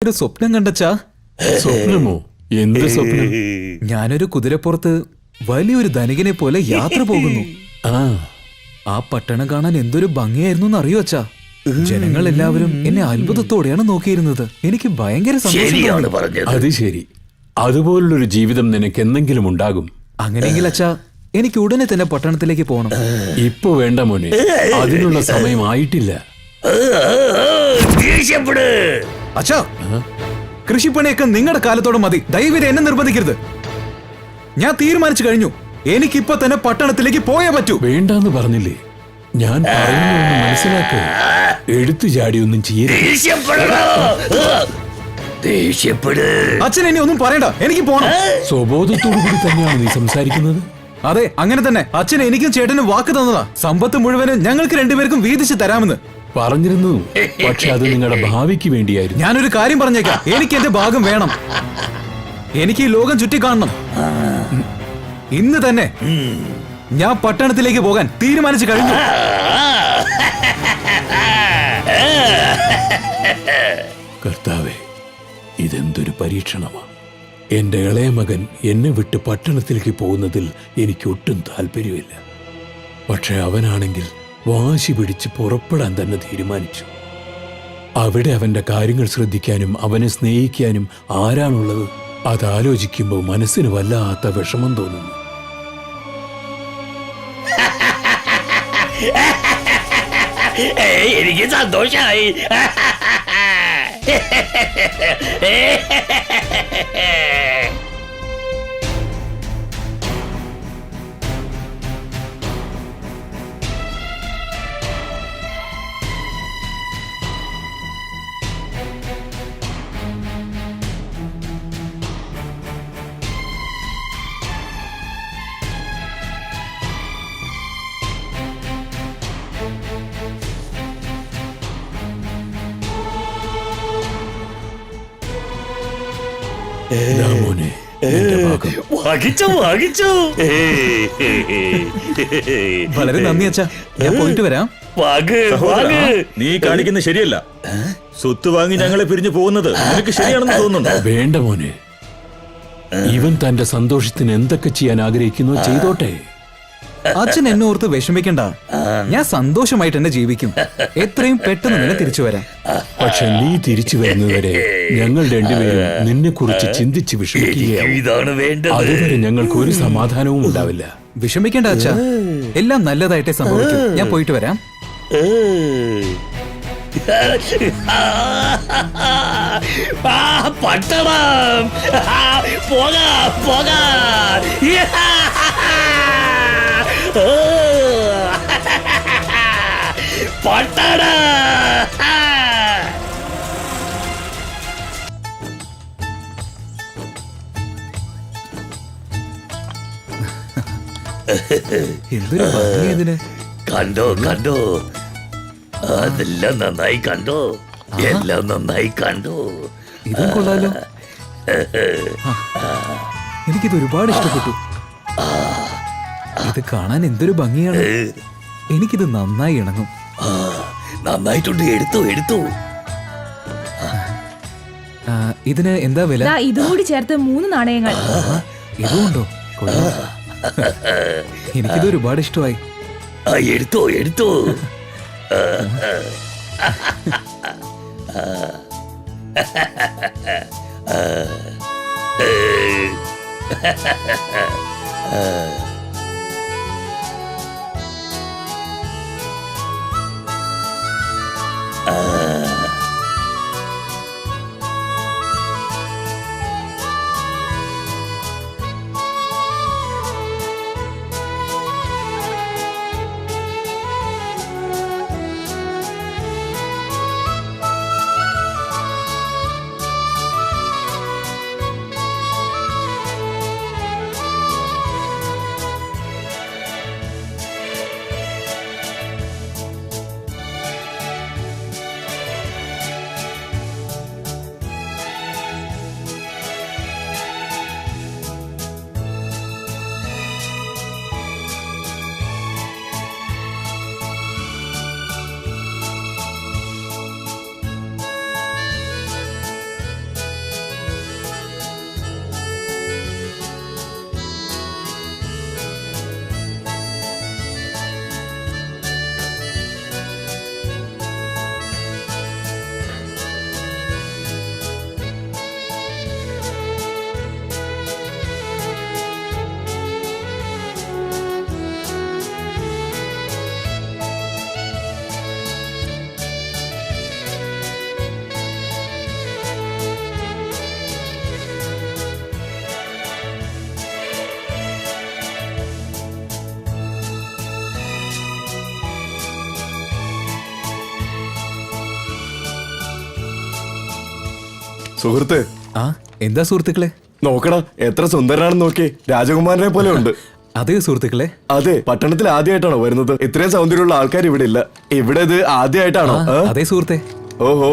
ഞാനൊരു സ്വപ്നം കണ്ടച്ചാ. സ്വപ്നമോ? എന്ത് സ്വപ്നം? ഞാനൊരു കുതിരപ്പുറത്ത് വലിയൊരു ധനികനെ പോലെ യാത്ര പോകുന്നു. ആ പട്ടണം കാണാൻ എന്തൊരു ഭംഗിയായിരുന്നു എന്നറിയോ അച്ഛാ. ജനങ്ങൾ എല്ലാവരും എന്നെ അത്ഭുതത്തോടെയാണ് നോക്കിയിരുന്നത്. എനിക്ക് ഭയങ്കര സന്തോഷം. അത് ശരി, അതുപോലുള്ളൊരു ജീവിതം നിനക്ക് എന്തെങ്കിലും ഉണ്ടാകും. അങ്ങനെയെങ്കിൽ അച്ഛാ, എനിക്ക് ഉടനെ തന്നെ പട്ടണത്തിലേക്ക് പോകണം. ഇപ്പൊ വേണ്ട മോനെ, അതിനുള്ള സമയമായിട്ടില്ല. അച്ഛാ, കൃഷിപ്പണിയൊക്കെ നിങ്ങളുടെ കാലത്തോടെ മതി. ദയവിത് എന്നെ നിർബന്ധിക്കരുത്. ഞാൻ തീരുമാനിച്ചു കഴിഞ്ഞു. എനിക്കിപ്പോ തന്നെ പട്ടണത്തിലേക്ക് പോയേ പറ്റൂ. വേണ്ടെന്ന് പറഞ്ഞില്ലേ? ഞാൻ പറയുന്നതൊന്ന് മനസ്സിലാക്കുക. എടുത്തു ചാടിയൊന്നും ചെയ്യരുത്. അച്ഛൻ ഇനി ഒന്നും പറയണ്ട, എനിക്ക് പോണം. സ്വബോധത്തോടു കൂടി തന്നെയാണ് നീ സംസാരിക്കുന്നത്? അതെ, അങ്ങനെ തന്നെ. അച്ഛൻ എനിക്കും ചേട്ടനും വാക്ക് തന്നതാ. സമ്പത്ത് മുഴുവനും ഞങ്ങൾക്ക് രണ്ടുപേർക്കും വീതിച്ച് തരാമെന്ന് പറഞ്ഞിരുന്നു. പക്ഷെ അത് നിങ്ങളുടെ ഭാവിക്ക് വേണ്ടിയായിരുന്നു. ഞാനൊരു കാര്യം പറഞ്ഞേക്കാം, എനിക്ക് എന്റെ ഭാഗം വേണം. എനിക്ക് ഈ ലോകം ചുറ്റിക്കാണണം. ഇന്ന് തന്നെ ഞാൻ പട്ടണത്തിലേക്ക് പോകാൻ തീരുമാനിച്ചു കഴിഞ്ഞു. കർത്താവേ, ഇതെന്തൊരു പരീക്ഷണമാണ്. എന്റെ ഇളയ മകൻ എന്നെ വിട്ട് പട്ടണത്തിലേക്ക് പോകുന്നതിൽ എനിക്ക് ഒട്ടും താല്പര്യമില്ല. പക്ഷെ അവനാണെങ്കിൽ വാശി പിടിച്ച് പുറപ്പെടാൻ തന്നെ തീരുമാനിച്ചു. അവിടെ അവന്റെ കാര്യങ്ങൾ ശ്രദ്ധിക്കാനും അവനെ സ്നേഹിക്കാനും ആരാണുള്ളത്? അതാലോചിക്കുമ്പോൾ മനസ്സിന് വല്ലാത്ത വിഷമം തോന്നുന്നു. എനിക്ക് സന്തോഷായി. വളരെ നന്ദി അച്ഛാ, ഞാൻ പോയിട്ട് വരാം. നീ കാണിക്കുന്നത് ശരിയല്ല. സ്വത്ത് വാങ്ങി ഞങ്ങളെ പിരിഞ്ഞു പോകുന്നത് നിനക്ക് ശരിയാണെന്ന് തോന്നുന്നുണ്ടോ? വേണ്ട മോനെ, ഇവൻ തന്റെ സന്തോഷത്തിന് എന്തൊക്കെ ചെയ്യാൻ ആഗ്രഹിക്കുന്നു ചെയ്തോട്ടെ. അച്ഛൻ എന്നെ ഓർത്ത് വിഷമിക്കണ്ട. ഞാൻ സന്തോഷമായിട്ട് തന്നെ ജീവിക്കും. എത്രയും പെട്ടെന്ന് തന്നെ തിരിച്ചു വരാം. പക്ഷെ നീ തിരിച്ചു വരുന്നവരെ ഞങ്ങൾ രണ്ടുപേരും നിന്നെ കുറിച്ച് ചിന്തിച്ച് വിഷമിക്കുകയാണ്. അതുവരെ ഞങ്ങൾക്ക് ഒരു സമാധാനവും ഉണ്ടാവില്ല. വിഷമിക്കേണ്ട അച്ഛാ, എല്ലാം നല്ലതായിട്ടേ സംഭവിക്കും. ഞാൻ പോയിട്ട് വരാം. പട്ടണം പോകാ പോകാ. പട്ടണ എന്തൊരു ഭംഗി ഇതിന്. കണ്ടോ കണ്ടോ, അതെല്ലാം നന്നായി കണ്ടോ, എല്ലാം നന്നായി കണ്ടോ. ഇതും കൊള്ളാലോ. എനിക്കിത് ഒരുപാട് ഇഷ്ടപ്പെട്ടു. ഇത് കാണാൻ എന്തൊരു ഭംഗിയാണ്. എനിക്കിത് നന്നായി ഇണങ്ങും. നന്നായിട്ടുണ്ട്. എടുത്തു എടുത്തു. ഇതിന് എന്താ വില? ഇതും കൂടി ചേർത്ത് 3 നാണയങ്ങൾ. ഇതുണ്ടോ? എനിക്കിത് ഒരുപാട് ഇഷ്ടമായി. എടുത്തോ എടുത്തോ. സുഹൃത്ത് ആ എന്താ സുഹൃത്തുക്കളെ? നോക്കടാ, എത്ര സുന്ദരനാണെന്ന് നോക്കി. രാജകുമാരനെ പോലെ ഉണ്ട്. അതെയോ സുഹൃത്തുക്കളെ? അതെ, പട്ടണത്തിൽ ആദ്യമായിട്ടാണോ വരുന്നത്? ഇത്രയും സൗന്ദര്യമുള്ള ആൾക്കാർ ഇവിടെ ഇല്ല. ഇവിടെ ഇത് ആദ്യമായിട്ടാണോ? അതെ സുഹൃത്തെ. ഓഹോ.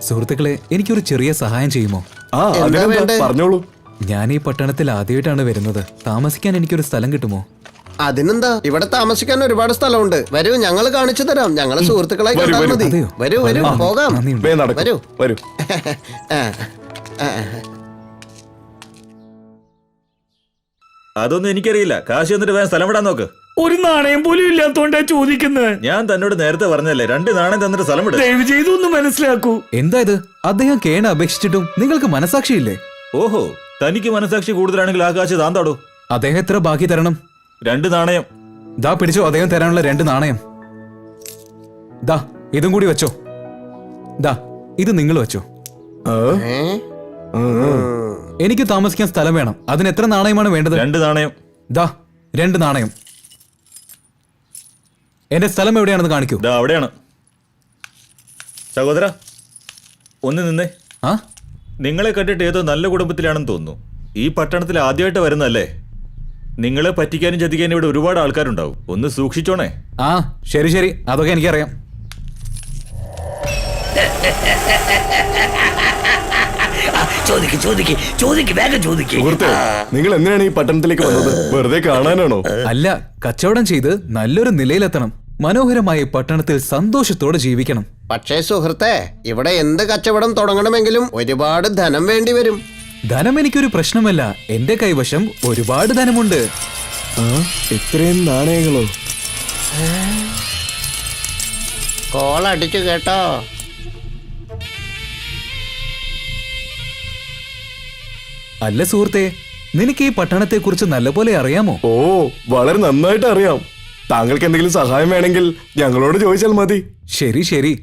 സുഹൃത്തുക്കളെ, എനിക്കൊരു ചെറിയ സഹായം ചെയ്യുമോ? അതിനെന്താ, പറഞ്ഞോളൂ. ഞാൻ ഈ പട്ടണത്തിൽ ആദ്യമായിട്ടാണ് വരുന്നത്. താമസിക്കാൻ എനിക്കൊരു സ്ഥലം കിട്ടുമോ? അതിനെന്താ, ഇവിടെ താമസിക്കാൻ ഒരുപാട് സ്ഥലമുണ്ട്. വരൂ, ഞങ്ങൾ കാണിച്ചു തരാം. ഞങ്ങളെ സുഹൃത്തുക്കളായി വരൂ, കണ്ടാൽ വരൂ. മതി. അതെയോ? വരൂ വരൂ, പോകാം. നന്ദിയുണ്ട്. വേഗം നടക്കൂ. വരൂ. വരൂ. അതൊന്നും എനിക്കറിയില്ല. കാശ് എന്നിട്ട് വേഗം സ്ഥലം വിടാൻ നോക്ക്. ഒരു നാണയം പോലും ഇല്ലാത്തോണ്ടാ ചോദിക്കുന്നത്. ഞാൻ തന്നോട് നേരത്തെ പറഞ്ഞല്ലേ 2 നാണയം തന്നിട്ട് സ്ഥലം വിട്. ദയവ് ചെയ്തൊന്ന് മനസ്സിലാക്കൂ. എന്താ ഇത്? അദ്ദേഹം കേണ അപേക്ഷിച്ചിട്ടും നിങ്ങൾക്ക് മനസാക്ഷിയില്ലേ? ഓഹോ, തനിക്ക് മനസാക്ഷി കൂടുതലാണെങ്കിൽ ആ കാശ് താന്താടോ. അദ്ദേഹം എത്ര ബാക്കി തരണം? 2 നാണയം. ദാ പിടിച്ചോ, അദ്ദേഹം തരാനുള്ള 2 നാണയം. ദാ ഇതും കൂടി വെച്ചോ. ദാ ഇത് നിങ്ങൾ വെച്ചോ. എനിക്ക് താമസിക്കാൻ സ്ഥലം വേണം. അതിന് എത്ര നാണയമാണ് വേണ്ടത്? 2 നാണയം. ദാ 2 നാണയം. എന്റെ സ്ഥലം എവിടെയാണെന്ന് കാണിക്കൂ. ദാ അവിടെയാണ്. സഹോദര, ഒന്ന് നിന്നേ. ആ നിങ്ങളെ കണ്ടിട്ട് ഏതോ നല്ല കുടുംബത്തിലാണെന്ന് തോന്നുന്നു. ഈ പട്ടണത്തിൽ ആദ്യമായിട്ട് വരുന്നല്ലേ? നിങ്ങളെ പറ്റിക്കാനും ചതിക്കാനും ഇവിടെ ഒരുപാട് ആൾക്കാരുണ്ടാവും. ഒന്ന് സൂക്ഷിച്ചോണേ. ആ ശരി ശരി, അതൊക്കെ എനിക്കറിയാം. ചോദിക്ക് വേഗം ചോദിക്ക്. സുഹൃത്തെ, നിങ്ങൾ എന്തിനാണ് ഈ പട്ടണത്തിലേക്ക് വന്നത്? വെറുതെ കാണാനാണോ? അല്ല, കച്ചവടം ചെയ്ത് നല്ലൊരു നിലയിലെത്തണം. മനോഹരമായ ഈ പട്ടണത്തിൽ സന്തോഷത്തോടെ ജീവിക്കണം. പക്ഷേ സുഹൃത്തെ, ഇവിടെ എന്ത് കച്ചവടം തുടങ്ങണമെങ്കിലും ഒരുപാട് ധനം വേണ്ടി വരും. ധനം എനിക്കൊരു പ്രശ്നമല്ല. എന്റെ കൈവശം ഒരുപാട് ധനമുണ്ട്. ഇത്രയും നാണയങ്ങളോ? കോൾ അടിച്ചു കേട്ടോ. അല്ല സുഹൃത്തെ, നിനക്ക് ഈ പട്ടണത്തെ കുറിച്ച് നല്ലപോലെ അറിയാമോ? ഓ, വളരെ നന്നായിട്ട് അറിയാം. താങ്കൾക്ക് എന്തെങ്കിലും സഹായം വേണമെങ്കിൽ ഞങ്ങളോട് ചോദിച്ചാൽ മതി. ശരി ശരി,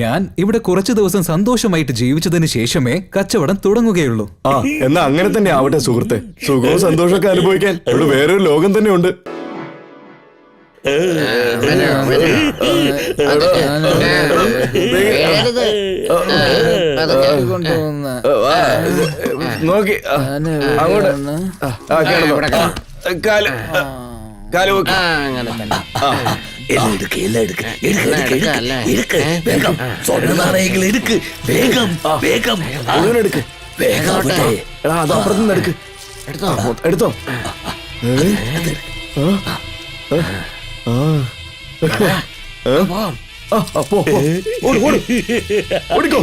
ഞാൻ ഇവിടെ കുറച്ചു ദിവസം സന്തോഷമായിട്ട് ജീവിച്ചതിന് ശേഷമേ കച്ചവടം തുടങ്ങുകയുള്ളൂ. ആ, എന്നാ അങ്ങനെ തന്നെ ആവട്ടെ സുഹൃത്തെ. സുഖവും സന്തോഷമൊക്കെ അനുഭവിക്കാൻ ഇവിടെ വേറൊരു ലോകം തന്നെ ഉണ്ട്. നോക്കി അങ്ങോട്ട് കാല് കാല് വെക്ക്. വേഗം സ്വർണ്ണ നാണയങ്ങൾ എടുക്ക്. വേഗം വേഗം മുഴുവൻ എടുക്ക്. വേഗം. എടാ, അത് അപ്പുറത്തുനിന്ന് എടുക്ക്. എടുത്തോ. ഓടിക്കോ.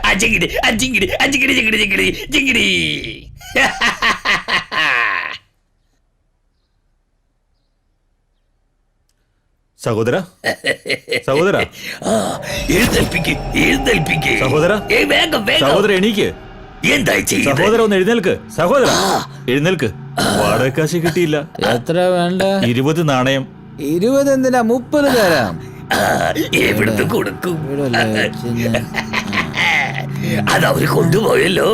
അജിങ്ങിടി അജിങ്ങിടി അജിങ്ങിടി ജിങ്ങിടി ജിങ്ങിടി ജിങ്ങിടി. സഹോദര, സഹോദര, എഴുന്നേൽപ്പിക്ക് എഴുന്നേൽപ്പിക്ക്. സഹോദര, വേഗം വേഗം. സഹോദര എണീക്ക്. എന്തായി ചെയ്യുന്നത്? സഹോദര ഒന്ന് എഴുന്നേൽക്ക്. സഹോദര എഴുന്നേൽക്ക്. വാടകക്കാശ് കിട്ടിയില്ല. എത്ര വേണ്ട? 20 നാണയം. 20 എന്തിനാ? 30 തരാം. എവിടുന്ന് കൊടുക്കും? അതവര് കൊണ്ടുപോയല്ലോ.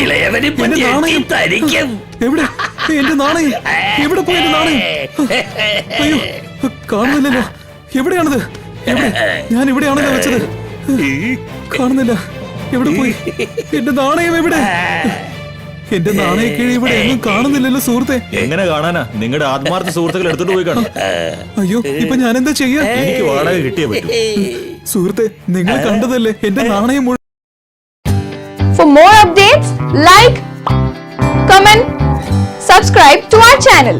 ഇളയവനെ പറ്റി എനിക്ക് തരിക്കും. എവിടെ എന്റെ നാണയം? എവിടെ പോയി എന്റെ നാണയം? അയ്യോ, കാണുന്നില്ലല്ലോ. എവിടെയാണത്? ഞാൻ ഇവിടെയാണല്ലോ വെച്ചത്. കാണുന്നില്ല. എവിടെ പോയി എന്റെ നാണയം? എവിടെ? എന്റെ നാണയക്കിഴി ഇവിടെ എങ്ങും കാണുന്നില്ലല്ലോ സുഹൃത്തെ. എങ്ങനെ കാണാനാ? നിങ്ങളുടെ ആത്മാർത്ഥ സുഹൃത്തുക്കൾ എടുത്തോണ്ട് പോയി കാണും. അയ്യോ, ഇപ്പൊ ഞാൻ എന്താ ചെയ്യാ? എനിക്ക് വാടക കിട്ടിയേ പറ്റൂ. സുഹൃത്തെ, നിങ്ങൾ കണ്ടതല്ലേ എന്റെ നാണയം മുഴുവൻ. For more updates, like, comment, subscribe to our channel.